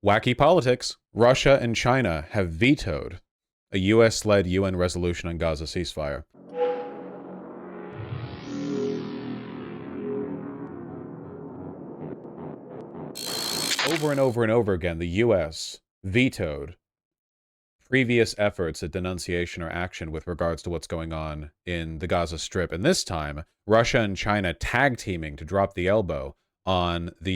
Wacky politics. Russia and China have vetoed a US-led UN resolution on Gaza ceasefire. Over and over and over again, the US vetoed previous efforts at denunciation or action with regards to what's going on in the Gaza Strip. And this time, Russia and China tag teaming to drop the elbow on the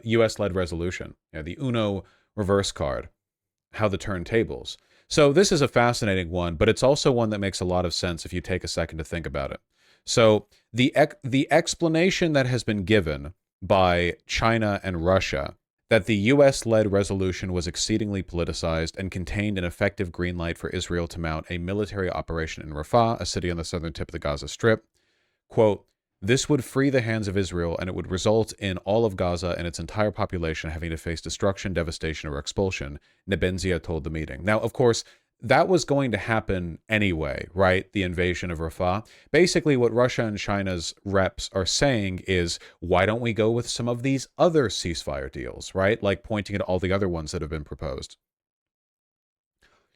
US-led resolution, the UNO reverse card, how the turntables. So this is a fascinating one, but it's also one that makes a lot of sense if you take a second to think about it. So the explanation that has been given by China and Russia that the US-led resolution was exceedingly politicized and contained an effective green light for Israel to mount a military operation in Rafah, a city on the southern tip of the Gaza Strip. Quote, this would free the hands of Israel, and it would result in all of Gaza and its entire population having to face destruction, devastation, or expulsion, Nebenzia told the meeting. Now, of course, that was going to happen anyway, right? The invasion of Rafah. Basically, what Russia and China's reps are saying is, why don't we go with some of these other ceasefire deals, right? Like pointing at all the other ones that have been proposed.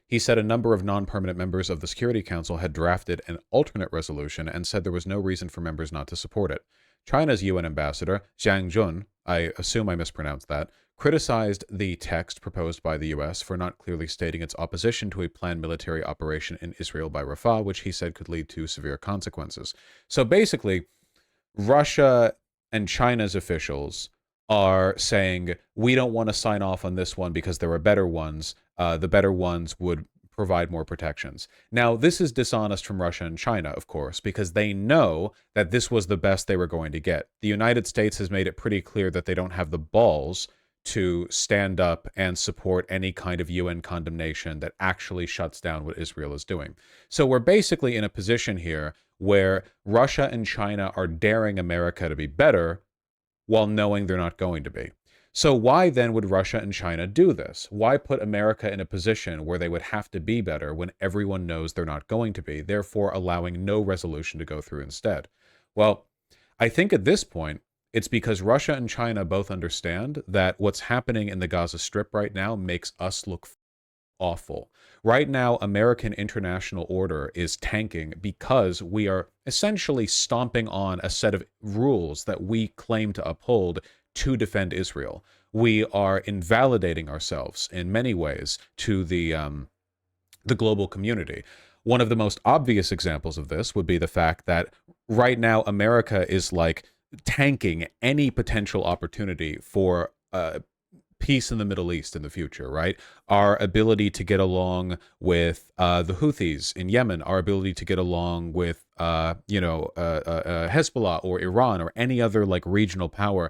He said a number of non-permanent members of the Security Council had drafted an alternate resolution and said there was no reason for members not to support it. China's UN ambassador, Zhang Jun, I assume I mispronounced that, criticized the text proposed by the U.S. for not clearly stating its opposition to a planned military operation in Israel by Rafah, which he said could lead to severe consequences. So basically, Russia and China's officials are saying, we don't want to sign off on this one because there are better ones. The better ones would provide more protections. Now, this is dishonest from Russia and China, of course, because they know that this was the best they were going to get. The United States has made it pretty clear that they don't have the balls to stand up and support any kind of UN condemnation that actually shuts down what Israel is doing. So we're basically in a position here where Russia and China are daring America to be better while knowing they're not going to be. So why then would Russia and China do this? Why put America in a position where they would have to be better when everyone knows they're not going to be, therefore allowing no resolution to go through instead? Well, I think at this point, it's because Russia and China both understand that what's happening in the Gaza Strip right now makes us look awful. Right now, American international order is tanking because we are essentially stomping on a set of rules that we claim to uphold to defend Israel. We are invalidating ourselves in many ways to the global community. One of the most obvious examples of this would be the fact that right now America is like tanking any potential opportunity for peace in the Middle East in the future, right? Our ability to get along with the Houthis in Yemen, our ability to get along with, Hezbollah or Iran or any other like regional power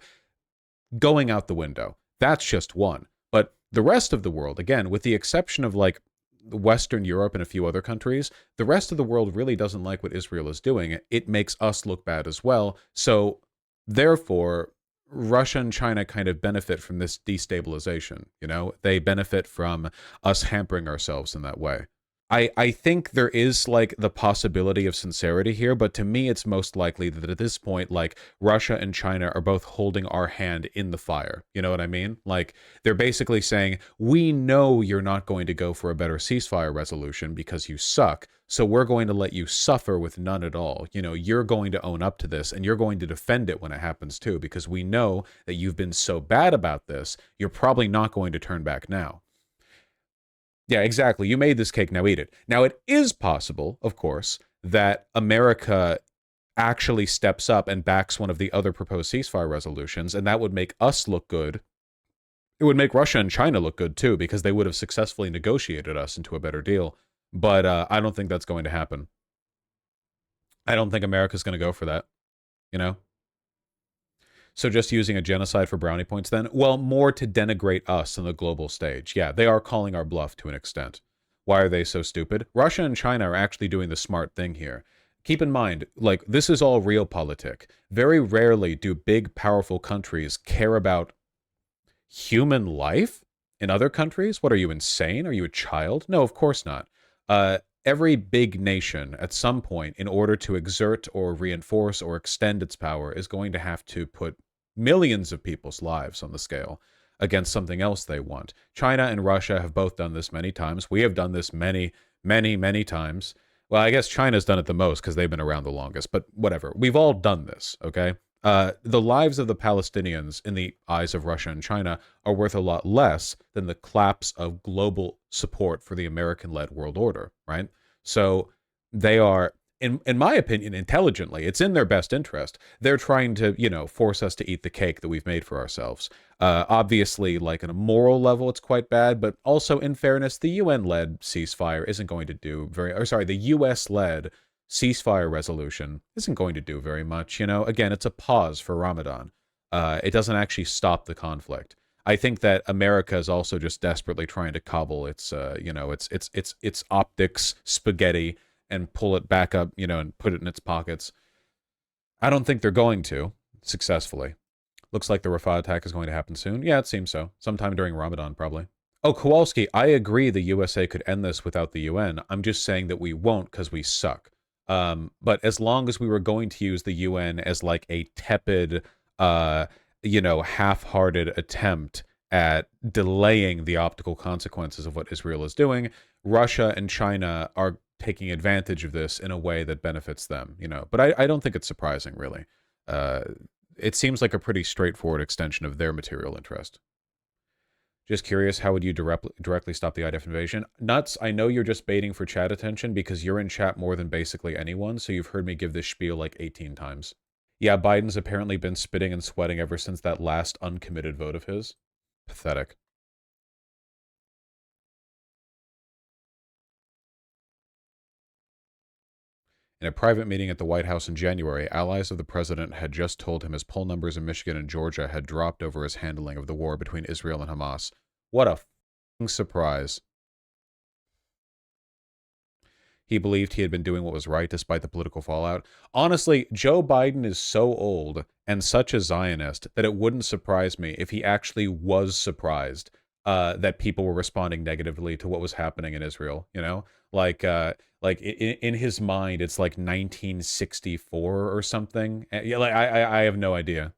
going out the window. That's just one. But the rest of the world, again, with the exception of like Western Europe and a few other countries, the rest of the world really doesn't like what Israel is doing. It makes us look bad as well. So therefore, Russia and China kind of benefit from this destabilization. They benefit from us hampering ourselves in that way. I think there is like the possibility of sincerity here, but to me, it's most likely that at this point, like Russia and China are both holding our hand in the fire. You know what I mean? Like they're basically saying, we know you're not going to go for a better ceasefire resolution because you suck. So we're going to let you suffer with none at all. You're going to own up to this and you're going to defend it when it happens too, because we know that you've been so bad about this, you're probably not going to turn back now. Yeah, exactly. You made this cake, now eat it. Now, it is possible, of course, that America actually steps up and backs one of the other proposed ceasefire resolutions, and that would make us look good. It would make Russia and China look good, too, because they would have successfully negotiated us into a better deal. But I don't think that's going to happen. I don't think America's going to go for that, So just using a genocide for brownie points then? Well, more to denigrate us on the global stage. Yeah, they are calling our bluff to an extent. Why are they so stupid? Russia and China are actually doing the smart thing here. Keep in mind, like, this is all realpolitik. Very rarely do big, powerful countries care about human life in other countries. What, are you insane? Are you a child? No, of course not. Every big nation, at some point, in order to exert or reinforce or extend its power, is going to have to put millions of people's lives on the scale. against something else they want. China and Russia have both done this many times. We have done this many, many, many times. Well, I guess China's done it the most because they've been around the longest, but whatever. We've all done this, okay? The lives of the Palestinians in the eyes of Russia and China are worth a lot less than the collapse of global support for the American-led world order, right? So they are, in my opinion, intelligently, it's in their best interest. They're trying to, force us to eat the cake that we've made for ourselves. Obviously, like on a moral level, it's quite bad, but also in fairness, the UN-led ceasefire isn't going to do the US-led ceasefire resolution isn't going to do very much. Again, it's a pause for Ramadan. It doesn't actually stop the conflict. I think that America is also just desperately trying to cobble its optics spaghetti and pull it back up, and put it in its pockets. I don't think they're going to successfully. Looks like the Rafah attack is going to happen soon. Yeah, it seems so. Sometime during Ramadan, probably. Oh, Kowalski, I agree the USA could end this without the UN. I'm just saying that we won't because we suck. But as long as we were going to use the UN as like a tepid, half-hearted attempt at delaying the optical consequences of what Israel is doing, Russia and China are taking advantage of this in a way that benefits them, But I don't think it's surprising, really. It seems like a pretty straightforward extension of their material interest. Just curious, how would you directly stop the IDF invasion? Nuts, I know you're just baiting for chat attention because you're in chat more than basically anyone, so you've heard me give this spiel like 18 times. Yeah, Biden's apparently been spitting and sweating ever since that last uncommitted vote of his. Pathetic. In a private meeting at the White House in January, allies of the president had just told him his poll numbers in Michigan and Georgia had dropped over his handling of the war between Israel and Hamas. What a f***ing surprise. He believed he had been doing what was right despite the political fallout. Honestly, Joe Biden is so old and such a Zionist that it wouldn't surprise me if he actually was surprised that people were responding negatively to what was happening in Israel. Like in his mind, it's like 1964 or something. Yeah, like I have no idea.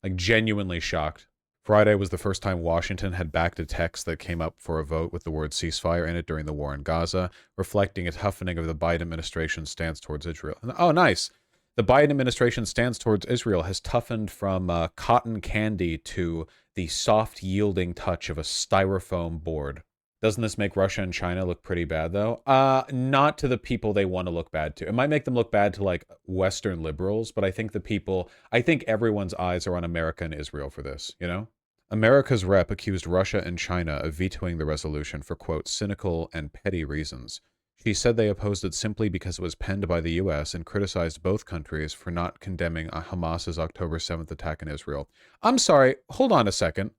Like genuinely shocked. Friday was the first time Washington had backed a text that came up for a vote with the word ceasefire in it during the war in Gaza, reflecting a toughening of the Biden administration's stance towards Israel. Oh, nice. The Biden administration's stance towards Israel has toughened from cotton candy to the soft, yielding touch of a styrofoam board. Doesn't this make Russia and China look pretty bad, though? Not to the people they want to look bad to. It might make them look bad to, like, Western liberals, but I think everyone's eyes are on America and Israel for this, America's rep accused Russia and China of vetoing the resolution for, quote, cynical and petty reasons. She said they opposed it simply because it was penned by the U.S. and criticized both countries for not condemning Hamas's October 7th attack in Israel. I'm sorry, hold on a second.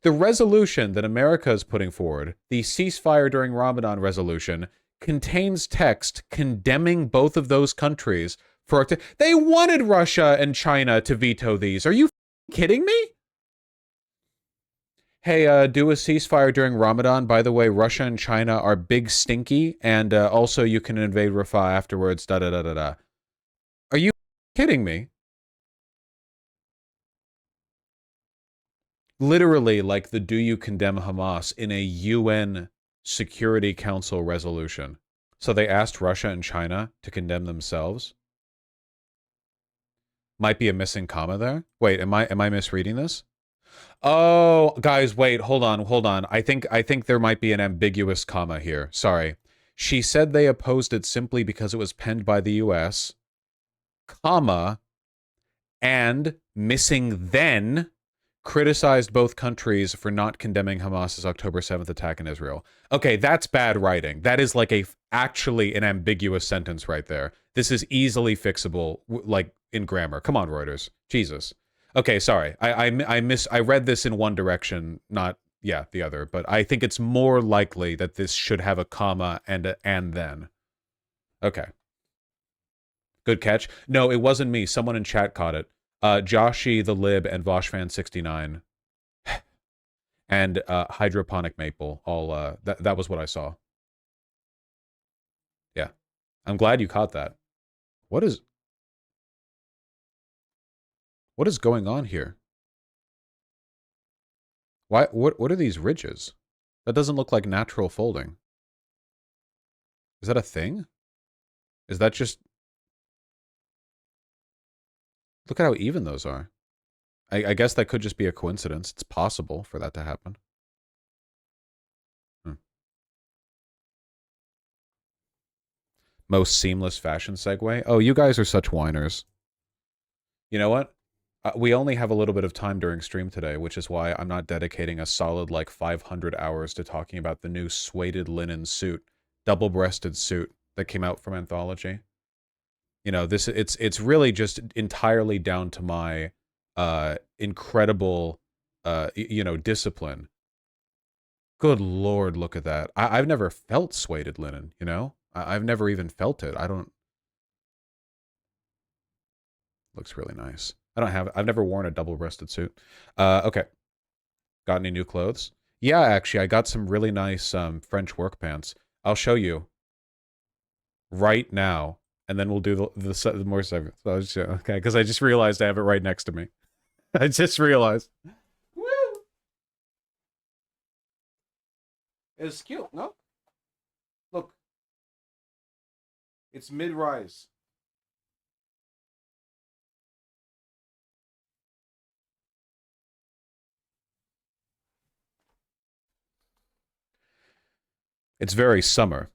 The resolution that America is putting forward, the ceasefire during Ramadan resolution, contains text condemning both of those countries for... They wanted Russia and China to veto these. Are you kidding me? Hey, do a ceasefire during Ramadan. By the way, Russia and China are big stinky, and also you can invade Rafah afterwards, da-da-da-da-da. Are you kidding me? Literally, like the do you condemn Hamas in a UN Security Council resolution. So they asked Russia and China to condemn themselves. Might be a missing comma there. Wait, am I misreading this? Oh, guys, wait, hold on. I think there might be an ambiguous comma here. Sorry. She said they opposed it simply because it was penned by the US, comma, and missing then criticized both countries for not condemning Hamas's October 7th attack in Israel. Okay, that's bad writing. That is like actually an ambiguous sentence right there. This is easily fixable, like in grammar. Come on, Reuters. Jesus. Okay, sorry. I read this in one direction, not the other. But I think it's more likely that this should have a comma and then. Okay. Good catch. No, it wasn't me. Someone in chat caught it. Joshi the Lib and VoshFan69 and Hydroponic Maple. All that was what I saw. Yeah. I'm glad you caught that. What is going on here? Why? What are these ridges? That doesn't look like natural folding. Is that a thing? Is that just... Look at how even those are. I guess that could just be a coincidence. It's possible for that to happen. Hmm. Most seamless fashion segue? Oh, you guys are such whiners. You know what? We only have a little bit of time during stream today, which is why I'm not dedicating a solid, like, 500 hours to talking about the new suede linen suit, double-breasted suit that came out from Anthology. You know, it's really just entirely down to my incredible discipline. Good Lord, look at that. I've never felt suede linen, you know? I've never even felt it. I don't... Looks really nice. I've never worn a double-breasted suit. Okay. Got any new clothes? Yeah, actually, I got some really nice French work pants. I'll show you right now, and then we'll do the more segments. So, okay, because I just realized I have it right next to me. I just realized. Woo! It's cute, no? Look, it's mid-rise. It's very summer.